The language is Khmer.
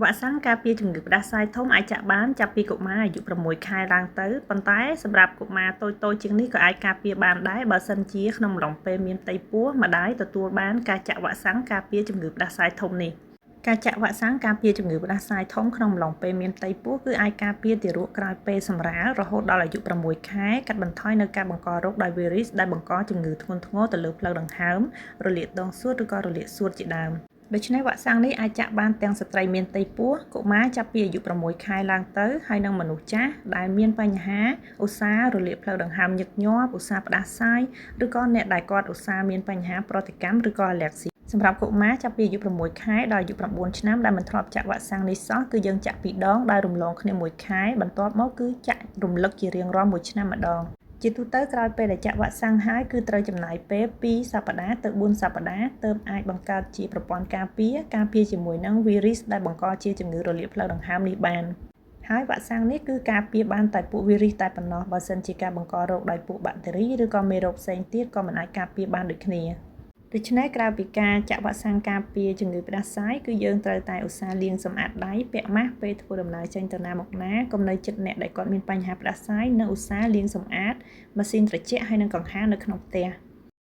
វ៉ាក់សាំងការពារជំងឺផ្ដាសាយធំអាចចាក់បានចាប់ពីកុមារអាយុ6 ខែឡើងទៅប៉ុន្តែសម្រាប់កុមារតូចៗជាងនេះក៏អាចការពារបានដែរបើសិនជាក្នុងអំឡុងពេលមានផ្ទៃពោះម្ដាយទទួលបានការចាក់វ៉ាក់សាំងការពារជំងឺផ្ដាសាយធំនេះការចាក់វ៉ាក់សាំងការពារជំងឺផ្ដាសាយធំក្នុងអំឡុងពេលមានផ្ទៃពោះគឺអាចការពារទារកក្រោយពេលសម្រាលរហូតដល់អាយុ6 ខែកាត់បន្ថយនៅការបង្ករោគដោយវីរុសដែលបង្កជំងឺធ្ងន់ធ្ងរទៅលើផ្លូវដង្ហើមរលាកដងសួតឬក៏រលាកសួតជាដើមដូច្នេះវ៉ាក់សាំងនេះអាចចាក់បានទាំងស្ត្រីមានផ្ទៃពោះកុមារចាប់ពីអាយុ6 ខែឡើងទៅហើយនិងមនុស្សចាស់ដែលមានបញ្ហាឧស្សាហ៍រលាកផ្លូវដង្ហើមញឹកញាប់ឧស្សាហ៍ផ្ដាសាយឬក៏អ្នកដែលគាត់ឧស្សាហ៍មានបញ្ហាប្រតិកម្មឬក៏អាឡែហ្ស៊ីសម្រាប់កុមារចាប់ពីអាយុ6 ខែដល់អាយុ9 ឆ្នាំដែលមិនធ្លាប់ចាក់វ៉ាក់សាំងនេះសោះគឺយើងចាក់2 ដងដោយរំលងគ្នា1 ខែបន្ទាប់មកគឺចាក់រំលឹកជារៀងរាល់1 ឆ្នាំម្ដងជាទូទៅក្រោយពេលដែលចាក់វ៉ាក់សាំងហើយគឺត្រូវចំណាយពេល2 សប្តាហ៍ទៅ4 សប្តាហ៍ទើបអាចបង្កើតជាប្រព័ន្ធការពារជាមួយនឹងវីរុសដែលបង្កជាជំងឺរលាកផ្លូវដង្ហើមនេះបានហើយវ៉ាក់សាំងនេះគឺការពារបានតែពួកវីរុសតែប៉ុណ្ណោះបើសិនជាការបង្ករោគដោយពួកបាក់តេរីឬក៏មេរោគផ្សេងទៀតក៏មិនអាចការពារបានដូចគ្នាដូច្នេះក្រៅពីការចាក់វ៉ាក់សាំងការពារជំងឺផ្ដាសាយគឺយើងត្រូវតែឧស្សាហ៍លាងសម្អាតដៃពាក់ម៉ាស់ពេលធ្វើដំណើរចេញទៅណាមកណាកុំនៅជិតអ្នកដែលគាត់មានបញ្ហាផ្ដាសាយនិងឧស្សាហ៍លាងសម្អាតម៉ាស៊ីនត្រជាក់ហើយនិងកង្ហារនៅក្នុងផ្ទះ